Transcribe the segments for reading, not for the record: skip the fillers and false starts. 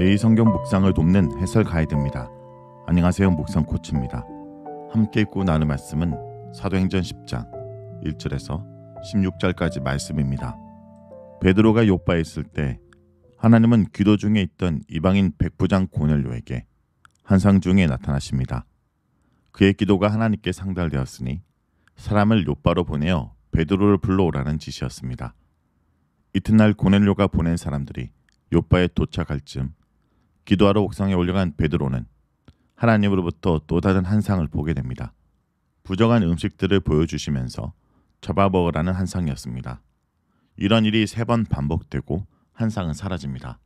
매일 성경 묵상을 돕는 해설 가이드입니다. 안녕하세요, 묵상 코치입니다. 함께 읽고 나눌 말씀은 사도행전 10장 1절에서 16절까지 말씀입니다. 베드로가 요빠에 있을 때 하나님은 기도 중에 있던 이방인 백부장 고넬료에게 환상 중에 나타나십니다. 그의 기도가 하나님께 상달되었으니 사람을 요빠로 보내어 베드로를 불러오라는 지시였습니다. 이튿날 고넬료가 보낸 사람들이 요빠에 도착할 즈음 기도하러 옥상에 올라간 베드로는 하나님으로부터 또 다른 환상을 보게 됩니다. 부정한 음식들을 보여주시면서 잡아먹으라는 환상이었습니다. 이런 일이 3번 반복되고 환상은 사라집니다.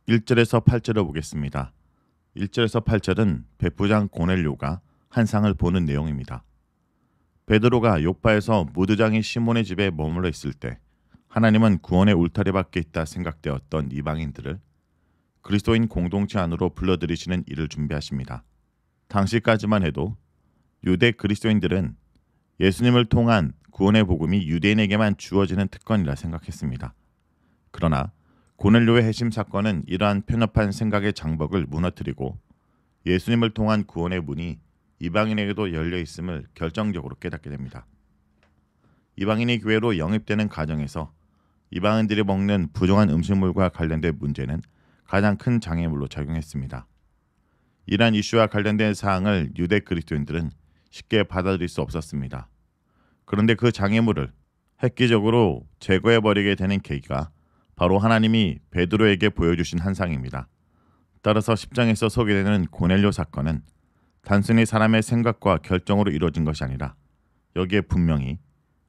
1절에서 8절을 보겠습니다. 1절에서 8절은 백부장 고넬료가 환상을 보는 내용입니다. 베드로가 요빠에서 무드장이 시몬의 집에 머물러 있을 때 하나님은 구원의 울타리 밖에 있다 생각되었던 이방인들을 그리스도인 공동체 안으로 불러들이시는 일을 준비하십니다. 당시까지만 해도 유대 그리스도인들은 예수님을 통한 구원의 복음이 유대인에게만 주어지는 특권이라 생각했습니다. 그러나 고넬료의 해심 사건은 이러한 편협한 생각의 장벽을 무너뜨리고 예수님을 통한 구원의 문이 이방인에게도 열려 있음을 결정적으로 깨닫게 됩니다. 이방인이 교회로 영입되는 과정에서 이방인들이 먹는 부정한 음식물과 관련된 문제는 가장 큰 장애물로 작용했습니다. 이러한 이슈와 관련된 사항을 유대 그리스도인들은 쉽게 받아들일 수 없었습니다. 그런데 그 장애물을 획기적으로 제거해버리게 되는 계기가 바로 하나님이 베드로에게 보여주신 환상입니다. 따라서 10장에서 소개되는 고넬료 사건은 단순히 사람의 생각과 결정으로 이루어진 것이 아니라 여기에 분명히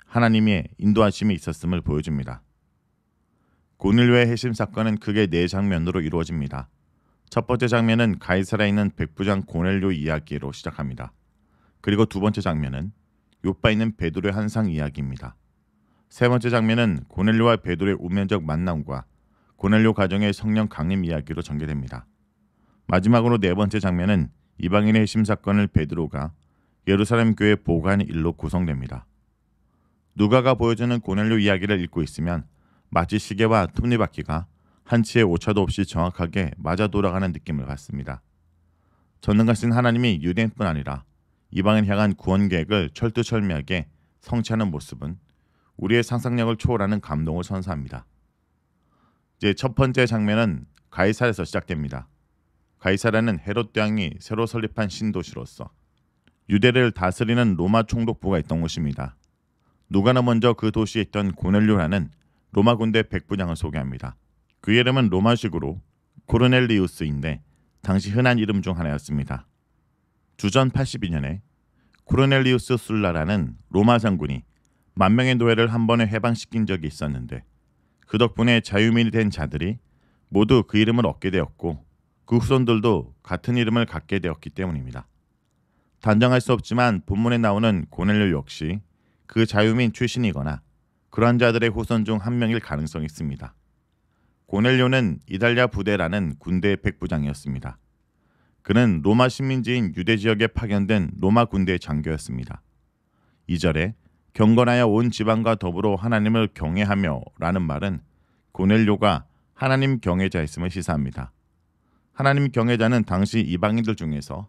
하나님의 인도하심이 있었음을 보여줍니다. 고넬료의 해심 사건은 크게 4장면으로 이루어집니다. 첫 번째 장면은 가이사라에 있는 백부장 고넬료 이야기로 시작합니다. 그리고 두 번째 장면은 요빠에 있는 베드로의 환상 이야기입니다. 세 번째 장면은 고넬료와 베드로의 운명적 만남과 고넬료 가정의 성령 강림 이야기로 전개됩니다. 마지막으로 4번째 장면은 이방인의 해심 사건을 베드로가 예루살렘 교회 보고하는 일로 구성됩니다. 누가가 보여주는 고넬료 이야기를 읽고 있으면 마치 시계와 톱니바퀴가 한치의 오차도 없이 정확하게 맞아 돌아가는 느낌을 받습니다. 전능하신 하나님이 유대인뿐 아니라 이방인 향한 구원 계획을 철두철미하게 성취하는 모습은 우리의 상상력을 초월하는 감동을 선사합니다. 이제 첫 번째 장면은 가이사라에서 시작됩니다. 가이사라는 헤롯 대왕이 새로 설립한 신도시로서 유대를 다스리는 로마 총독부가 있던 곳입니다. 누가는 먼저 그 도시에 있던 고넬료라는 로마 군대 백부장을 소개합니다. 그 이름은 로마식으로 코르넬리우스인데 당시 흔한 이름 중 하나였습니다. 주전 82년에 코르넬리우스 술라라는 로마 장군이 10,000명의 노예를 한 번에 해방시킨 적이 있었는데 그 덕분에 자유민이 된 자들이 모두 그 이름을 얻게 되었고 그 후손들도 같은 이름을 갖게 되었기 때문입니다. 단정할 수 없지만 본문에 나오는 고넬료 역시 그 자유민 출신이거나 그러한 자들의 후손 중 한 명일 가능성이 있습니다. 고넬료는 이달랴 부대라는 군대의 백부장이었습니다. 그는 로마 식민지인 유대 지역에 파견된 로마 군대의 장교였습니다. 2절에 경건하여 온 지방과 더불어 하나님을 경외하며 라는 말은 고넬료가 하나님 경외자였음을 시사합니다. 하나님 경외자는 당시 이방인들 중에서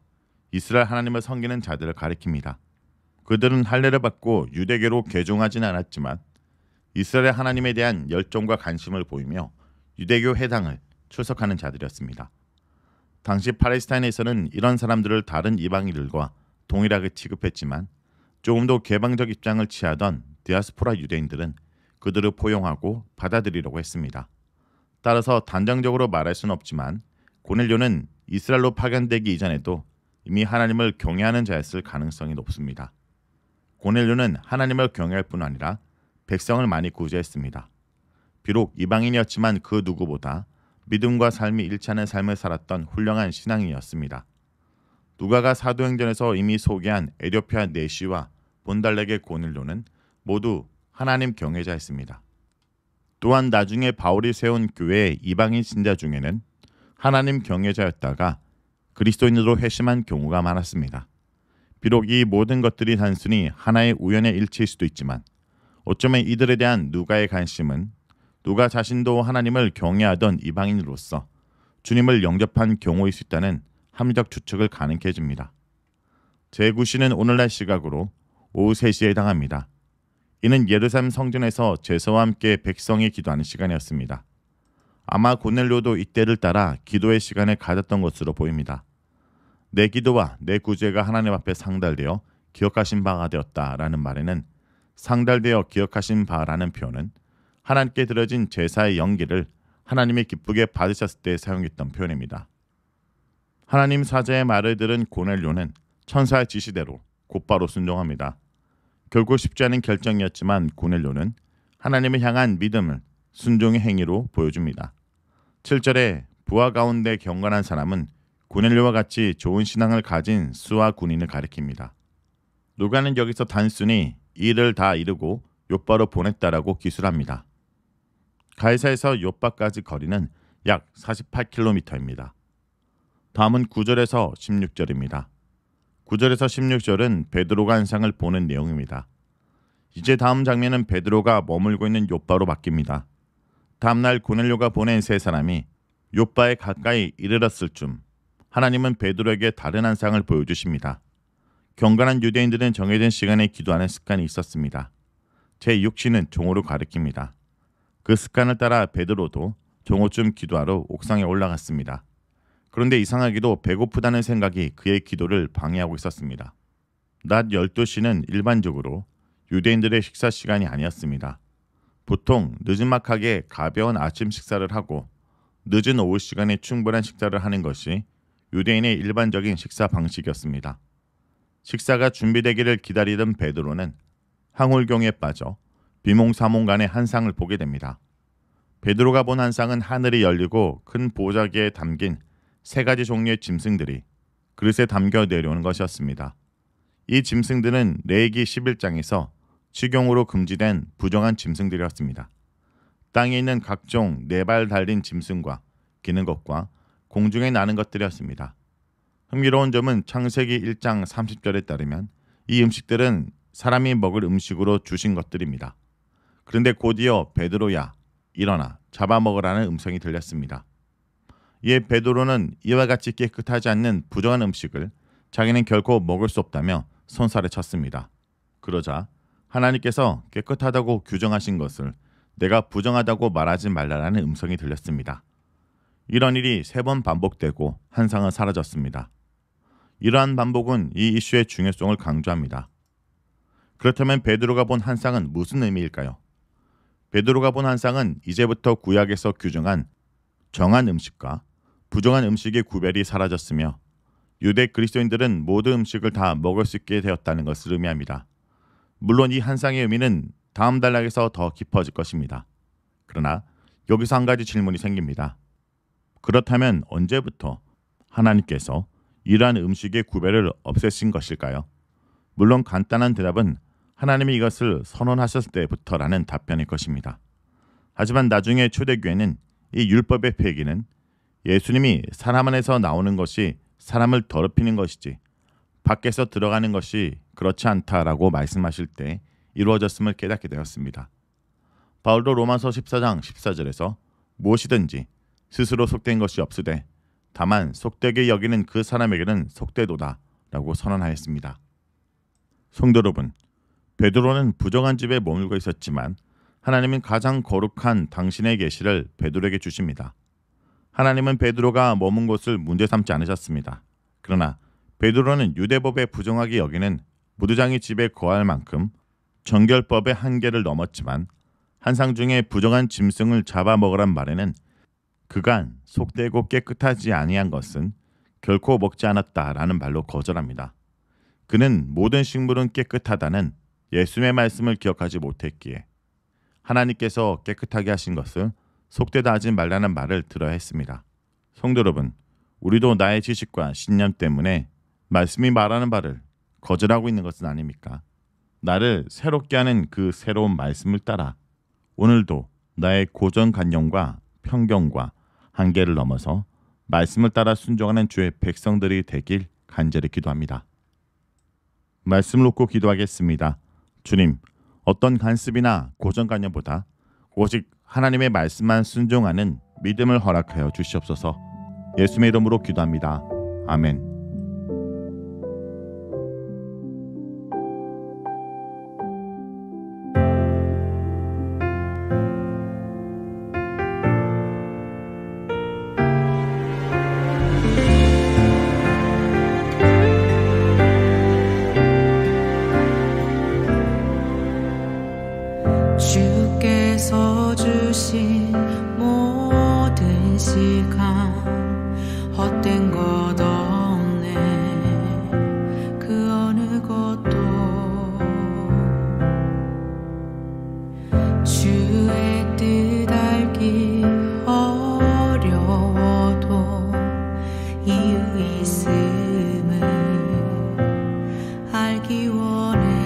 이스라엘 하나님을 섬기는 자들을 가리킵니다. 그들은 할례를 받고 유대계로 개종하지는 않았지만 이스라엘 하나님에 대한 열정과 관심을 보이며 유대교 회당을 출석하는 자들이었습니다. 당시 팔레스타인에서는 이런 사람들을 다른 이방인들과 동일하게 취급했지만 조금 더 개방적 입장을 취하던 디아스포라 유대인들은 그들을 포용하고 받아들이려고 했습니다. 따라서 단정적으로 말할 수는 없지만 고넬료는 이스라엘로 파견되기 이전에도 이미 하나님을 경외하는 자였을 가능성이 높습니다. 고넬료는 하나님을 경외할 뿐 아니라 백성을 많이 구제했습니다. 비록 이방인이었지만 그 누구보다 믿음과 삶이 일치하는 삶을 살았던 훌륭한 신앙인이었습니다. 누가가 사도행전에서 이미 소개한 에디오피아 네시와 본달렉의 고넬료는 모두 하나님 경외자였습니다. 또한 나중에 바울이 세운 교회의 이방인 신자 중에는 하나님 경외자였다가 그리스도인으로 회심한 경우가 많았습니다. 비록 이 모든 것들이 단순히 하나의 우연의 일치일 수도 있지만 어쩌면 이들에 대한 누가의 관심은 누가 자신도 하나님을 경외하던 이방인으로서 주님을 영접한 경우일 수 있다는 합리적 추측을 가능케 해줍니다. 제9시는 오늘날 시각으로 오후 3시에 해당합니다. 이는 예루살렘 성전에서 제사와 함께 백성이 기도하는 시간이었습니다. 아마 고넬료도 이때를 따라 기도의 시간을 가졌던 것으로 보입니다. 내 기도와 내 구제가 하나님 앞에 상달되어 기억하신 바가 되었다라는 말에는 상달되어 기억하신 바라는 표현은 하나님께 드려진 제사의 연기를 하나님이 기쁘게 받으셨을 때 사용했던 표현입니다. 하나님 사자의 말을 들은 고넬료는 천사의 지시대로 곧바로 순종합니다. 결국 쉽지 않은 결정이었지만 고넬료는 하나님을 향한 믿음을 순종의 행위로 보여줍니다. 7절에 부하 가운데 경건한 사람은 고넬료와 같이 좋은 신앙을 가진 수하 군인을 가리킵니다. 누가는 여기서 단순히 일을 다 이루고 욥바로 보냈다라고 기술합니다. 가이사에서 욥바까지 거리는 약 48km입니다. 다음은 9절에서 16절입니다. 9절에서 16절은 베드로가 환상을 보는 내용입니다. 이제 다음 장면은 베드로가 머물고 있는 욥바로 바뀝니다. 다음날 고넬료가 보낸 세 사람이 욥바에 가까이 이르렀을 쯤 하나님은 베드로에게 다른 환상을 보여주십니다. 경건한 유대인들은 정해진 시간에 기도하는 습관이 있었습니다. 제6시는 종호를 가리킵니다. 그 습관을 따라 베드로도 종호쯤 기도하러 옥상에 올라갔습니다. 그런데 이상하게도 배고프다는 생각이 그의 기도를 방해하고 있었습니다. 낮 12시는 일반적으로 유대인들의 식사 시간이 아니었습니다. 보통 느지막하게 가벼운 아침 식사를 하고 늦은 오후 시간에 충분한 식사를 하는 것이 유대인의 일반적인 식사 방식이었습니다. 식사가 준비되기를 기다리던 베드로는 황홀경에 빠져 비몽사몽간의 환상을 보게 됩니다. 베드로가 본 환상은 하늘이 열리고 큰 보자기에 담긴 3가지 종류의 짐승들이 그릇에 담겨 내려오는 것이었습니다. 이 짐승들은 레위기 11장에서 식용으로 금지된 부정한 짐승들이었습니다. 땅에 있는 각종 4발 달린 짐승과 기는 것과 공중에 나는 것들이었습니다. 흥미로운 점은 창세기 1장 30절에 따르면 이 음식들은 사람이 먹을 음식으로 주신 것들입니다. 그런데 곧이어 베드로야 일어나 잡아먹으라는 음성이 들렸습니다. 이에 베드로는 이와 같이 깨끗하지 않는 부정한 음식을 자기는 결코 먹을 수 없다며 손살에 쳤습니다. 그러자 하나님께서 깨끗하다고 규정하신 것을 내가 부정하다고 말하지 말라라는 음성이 들렸습니다. 이런 일이 3번 반복되고 환상은 사라졌습니다. 이러한 반복은 이 이슈의 중요성을 강조합니다. 그렇다면 베드로가 본 환상은 무슨 의미일까요? 베드로가 본 환상은 이제부터 구약에서 규정한 정한 음식과 부정한 음식의 구별이 사라졌으며 유대 그리스도인들은 모든 음식을 다 먹을 수 있게 되었다는 것을 의미합니다. 물론 이 환상의 의미는 다음 단락에서 더 깊어질 것입니다. 그러나 여기서 한 가지 질문이 생깁니다. 그렇다면 언제부터 하나님께서 이러한 음식의 구별을 없애신 것일까요? 물론 간단한 대답은 하나님이 이것을 선언하셨을 때부터라는 답변일 것입니다. 하지만 나중에 초대교회는 이 율법의 폐기는 예수님이 사람 안에서 나오는 것이 사람을 더럽히는 것이지 밖에서 들어가는 것이 그렇지 않다라고 말씀하실 때 이루어졌음을 깨닫게 되었습니다. 바울도 로마서 14장 14절에서 무엇이든지 스스로 속된 것이 없으되 다만 속되게 여기는 그 사람에게는 속되도다 라고 선언하였습니다. 성도 여러분, 베드로는 부정한 집에 머물고 있었지만 하나님은 가장 거룩한 당신의 계시를 베드로에게 주십니다. 하나님은 베드로가 머문 곳을 문제 삼지 않으셨습니다. 그러나 베드로는 유대법에 부정하게 여기는 무두장이 집에 거할 만큼 정결법의 한계를 넘었지만 환상 중에 부정한 짐승을 잡아먹으란 말에는 그간 속되고 깨끗하지 아니한 것은 결코 먹지 않았다라는 말로 거절합니다. 그는 모든 식물은 깨끗하다는 예수님의 말씀을 기억하지 못했기에 하나님께서 깨끗하게 하신 것을 속되다 하지 말라는 말을 들어야 했습니다. 성도 여러분, 우리도 나의 지식과 신념 때문에 말씀이 말하는 바를 거절하고 있는 것은 아닙니까? 나를 새롭게 하는 그 새로운 말씀을 따라 오늘도 나의 고정관념과 편견과 한계를 넘어서 말씀을 따라 순종하는 주의 백성들이 되길 간절히 기도합니다. 말씀을 놓고 기도하겠습니다. 주님, 어떤 간습이나 고정관념보다 오직 하나님의 말씀만 순종하는 믿음을 허락하여 주시옵소서. 예수님의 이름으로 기도합니다. 아멘. 주께서 주신 모든 시간 헛된 것 없네. 그 어느 것도 주의 뜻 알기 어려워도 이유 있음을 알기 원해.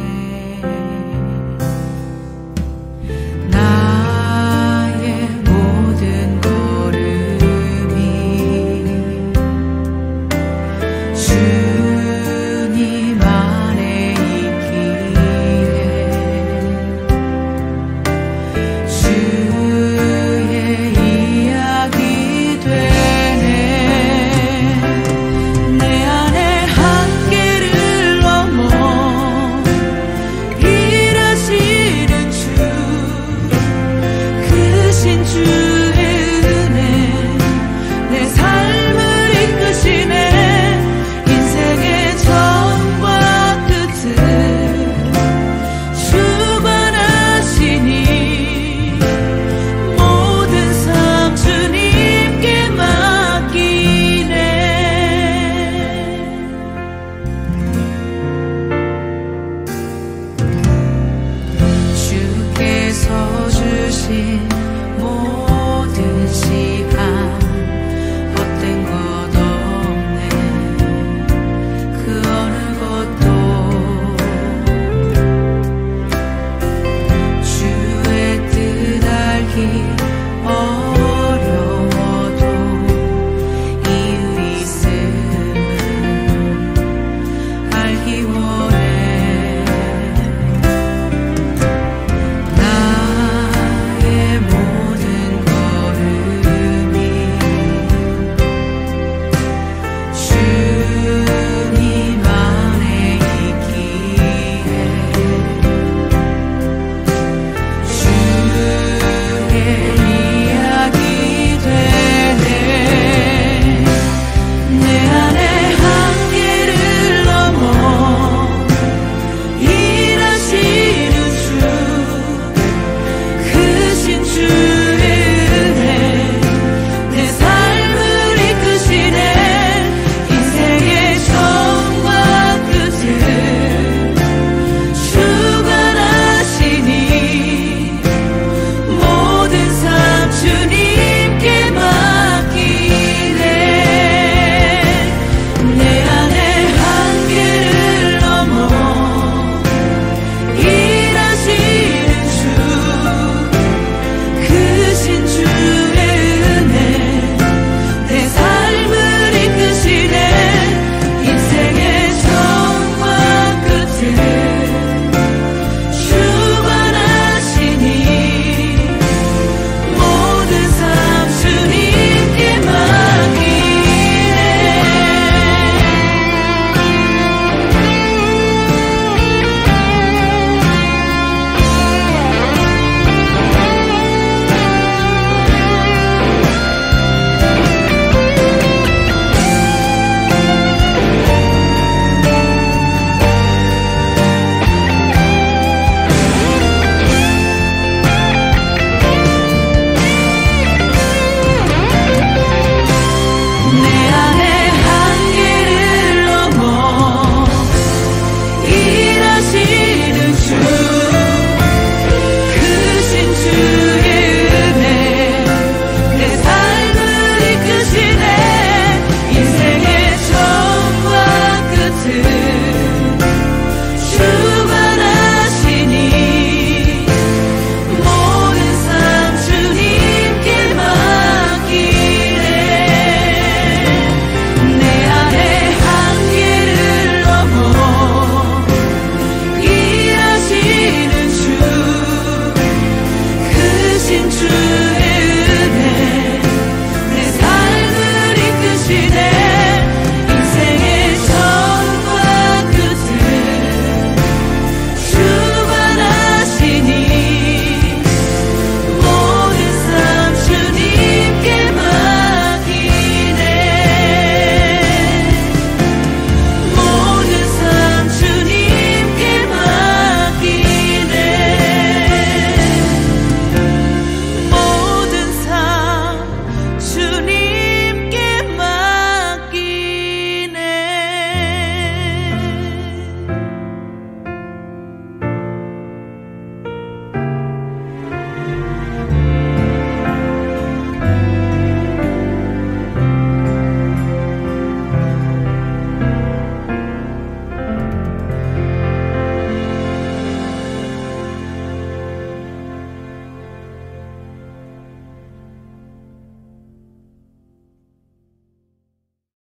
주께서 주신